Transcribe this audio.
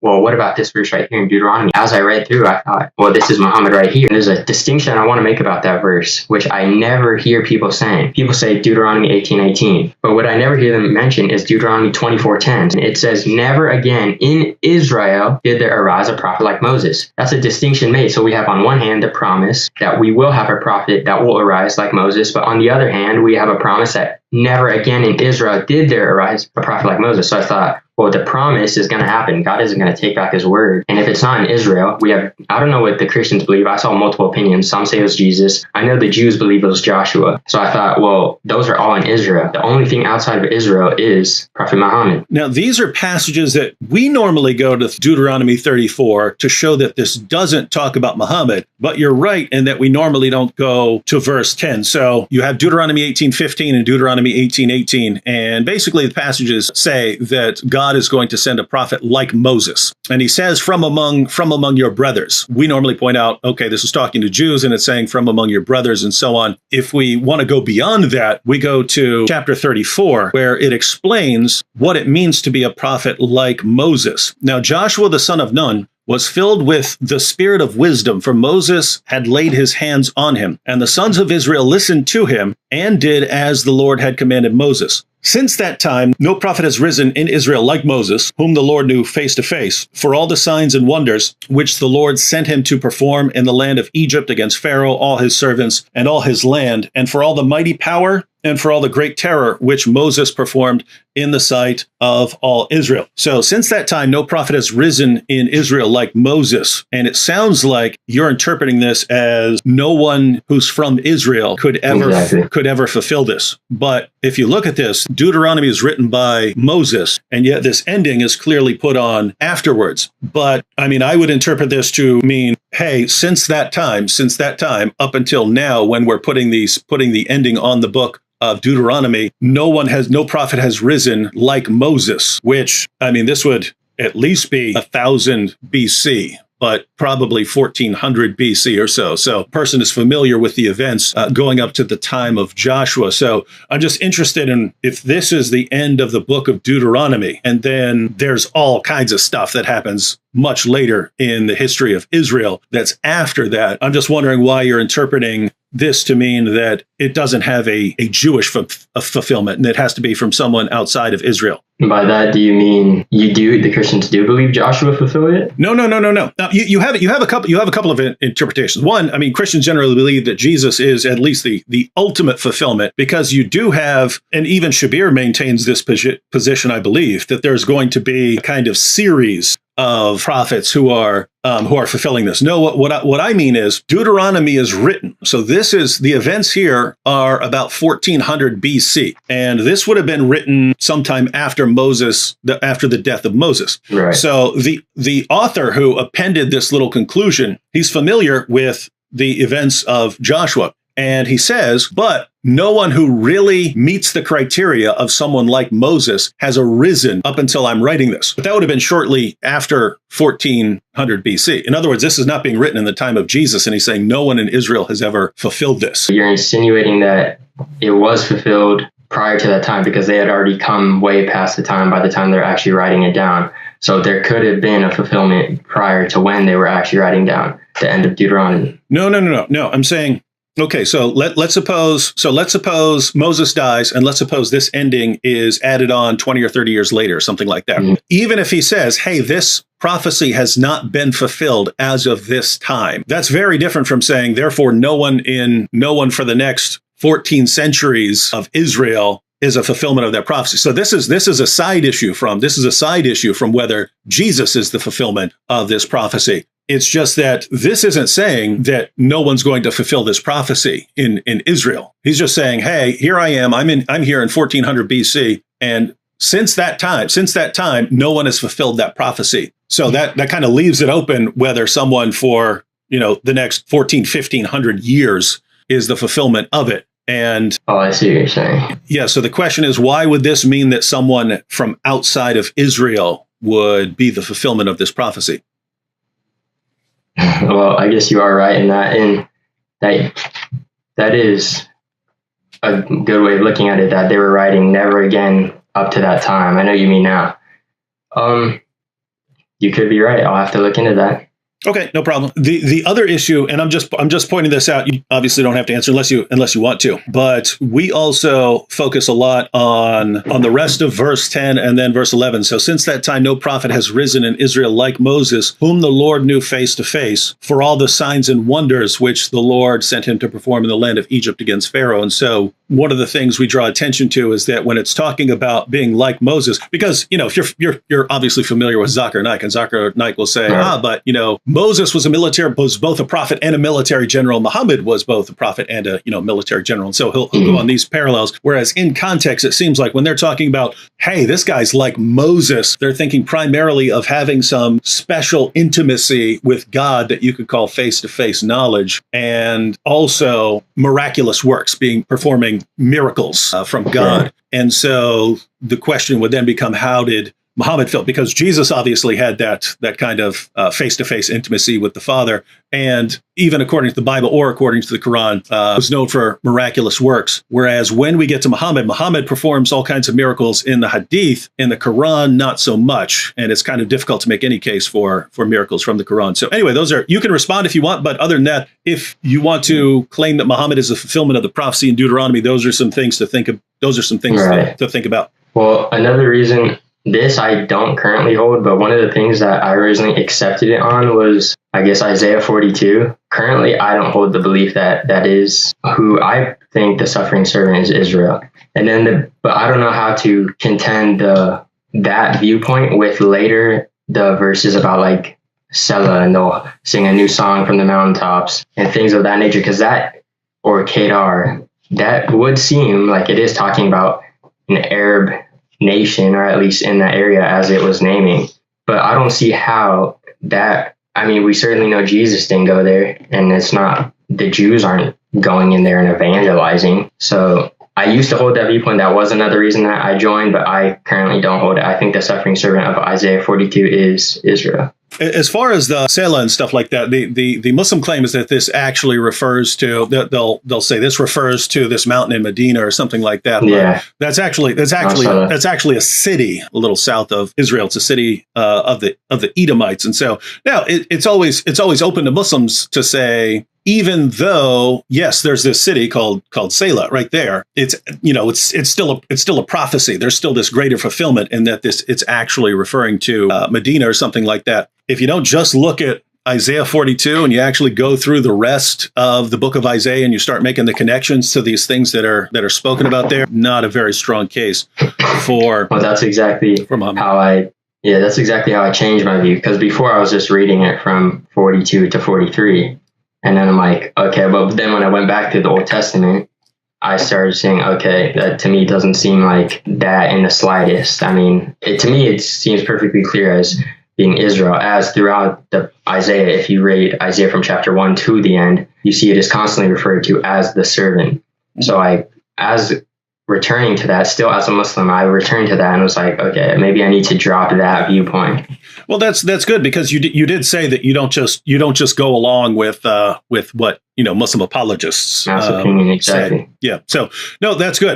well, what about this verse right here in Deuteronomy? As I read through, I thought, well, this is Muhammad right here. There's a distinction I want to make about that verse, which I never hear people saying. People say Deuteronomy 18:18, but what I never hear them mention is Deuteronomy 24:10. It says, never again in Israel did there arise a prophet like Moses. That's a distinction made. So we have on one hand the promise that we will have a prophet that will arise like Moses, but on the other hand, we have a promise that never again in Israel did there arise a prophet like Moses. So I thought, well, the promise is going to happen. God isn't going to take back his word. And if it's not in Israel, I don't know what the Christians believe. I saw multiple opinions. Some say it was Jesus. I know the Jews believe it was Joshua. So I thought, well, those are all in Israel. The only thing outside of Israel is Prophet Muhammad. Now, these are passages that we normally go to Deuteronomy 34 to show that this doesn't talk about Muhammad. But you're right in that we normally don't go to verse 10. So you have Deuteronomy 18:15 and Deuteronomy 18:18. And basically the passages say that God is going to send a prophet like Moses. And he says, from among your brothers. We normally point out, okay, this is talking to Jews and it's saying from among your brothers and so on. If we want to go beyond that, we go to chapter 34, where it explains what it means to be a prophet like Moses. Now, Joshua, the son of Nun, was filled with the spirit of wisdom, for Moses had laid his hands on him. And the sons of Israel listened to him and did as the Lord had commanded Moses. Since that time, no prophet has risen in Israel like Moses, whom the Lord knew face to face, for all the signs and wonders which the Lord sent him to perform in the land of Egypt against Pharaoh, all his servants, and all his land, and for all the mighty power and for all the great terror which Moses performed in the sight of all Israel. So since that time, no prophet has risen in Israel like Moses. And it sounds like you're interpreting this as no one who's from Israel could ever fulfill this. But if you look at this, Deuteronomy is written by Moses, and yet this ending is clearly put on afterwards. But I mean, I would interpret this to mean, hey, since that time, up until now, when we're putting the ending on the book of Deuteronomy, no prophet has risen like Moses, which, I mean, this would at least be 1000 BC, but probably 1400 BC or so. So a person is familiar with the events going up to the time of Joshua. So I'm just interested in if this is the end of the book of Deuteronomy, and then there's all kinds of stuff that happens much later in the history of Israel that's after that. I'm just wondering why you're interpreting this to mean that it doesn't have a Jewish fulfillment, and it has to be from someone outside of Israel. By that, do you mean the Christians do believe Joshua fulfilled it? No. Now, you have a couple of interpretations. One, I mean, Christians generally believe that Jesus is at least the ultimate fulfillment, because you do have, and even Shabir maintains this position, I believe, that there's going to be a kind of series of prophets who are fulfilling this. No, what I mean is Deuteronomy is written. So the events here are about 1400 BC, and this would have been written sometime after after the death of Moses. Right. So the author who appended this little conclusion, he's familiar with the events of Joshua. And he says, but no one who really meets the criteria of someone like Moses has arisen up until I'm writing this. But that would have been shortly after 1400 BC. In other words, this is not being written in the time of Jesus. And he's saying no one in Israel has ever fulfilled this. You're insinuating that it was fulfilled prior to that time, because they had already come way past the time by the time they're actually writing it down. So there could have been a fulfillment prior to when they were actually writing down the end of Deuteronomy. No. I'm saying, okay, so let's suppose Moses dies, and let's suppose this ending is added on 20 or 30 years later, something like that. Mm-hmm. Even if he says, hey, this prophecy has not been fulfilled as of this time, that's very different from saying, therefore, no one for the next 14 centuries of Israel is a fulfillment of that prophecy. So this is a side issue from whether Jesus is the fulfillment of this prophecy. It's just that this isn't saying that no one's going to fulfill this prophecy in Israel. He's just saying, hey, here I am. I'm here in 1400 BC. And since that time, no one has fulfilled that prophecy. So that kind of leaves it open whether someone for, the next 1500 years is the fulfillment of it. And I see what you're saying. Yeah. So the question is, why would this mean that someone from outside of Israel would be the fulfillment of this prophecy? Well, I guess you are right in that, and that is a good way of looking at it, that they were writing never again up to that time. I know you mean now. You could be right. I'll have to look into that. Okay, no problem. The other issue, and I'm just pointing this out. You obviously don't have to answer unless you want to. But we also focus a lot on the rest of verse 10 and then verse 11. So since that time, no prophet has risen in Israel like Moses, whom the Lord knew face to face, for all the signs and wonders which the Lord sent him to perform in the land of Egypt against Pharaoh. And so one of the things we draw attention to is that when it's talking about being like Moses, because if you're obviously familiar with Zakir Naik, and Zakir Naik will say, but Moses was both a prophet and a military general. Muhammad was both a prophet and a military general. And so he'll go on these parallels. Whereas in context, it seems like when they're talking about, hey, this guy's like Moses, they're thinking primarily of having some special intimacy with God that you could call face-to-face knowledge, and also miraculous works, performing miracles from God. And so the question would then become, how did Muhammad felt? Because Jesus obviously had that kind of face-to-face intimacy with the Father, and even according to the Bible or according to the Quran, was known for miraculous works. Whereas when we get to Muhammad performs all kinds of miracles in the Hadith. In the Quran, not so much, and it's kind of difficult to make any case for miracles from the Quran. So anyway, you can respond if you want, but other than that, if you want to claim that Muhammad is a fulfillment of the prophecy in Deuteronomy, those are some things to think of. Those are some things to think about. Well, another reason. This I don't currently hold, but one of the things that I originally accepted it on was, I guess, Isaiah 42. Currently, I don't hold the belief that is who I think the suffering servant is, Israel. And then, but I don't know how to contend that viewpoint with later the verses about like Selah, and they'll sing a new song from the mountaintops and things of that nature, because or Kedar, that would seem like it is talking about an Arab nation, or at least in that area as it was naming. But I don't see how that, we certainly know Jesus didn't go there, and the Jews aren't going in there and evangelizing. So I used to hold that viewpoint. That was another reason that I joined, but I currently don't hold it. I think the suffering servant of Isaiah 42 is Israel. As far as the Selah and stuff like that, the Muslim claim is that this actually refers to, they'll say this refers to this mountain in Medina or something like that. But that's actually a city a little south of Israel. It's a city of the Edomites. And so now it's always open to Muslims to say, even though, yes, there's this city called Selah right there, it's still a prophecy. There's still this greater fulfillment in that it's actually referring to Medina or something like that. If you don't just look at Isaiah 42 and you actually go through the rest of the book of Isaiah and you start making the connections to these things that are spoken about there, not a very strong case for. Well, that's exactly how I changed my view, because before I was just reading it from 42 to 43. And then I'm like, okay, but then when I went back to the Old Testament, I started saying, okay, that to me doesn't seem like that in the slightest. To me, it seems perfectly clear as being Israel, as throughout the Isaiah. If you read Isaiah from chapter 1 to the end, you see it is constantly referred to as the servant. So as returning to that, still as a Muslim, I returned to that and was like, okay, maybe I need to drop that viewpoint. Well, that's good, because you did say that you don't just go along with what Muslim apologists opinion, exactly. say. Yeah. So no, that's good.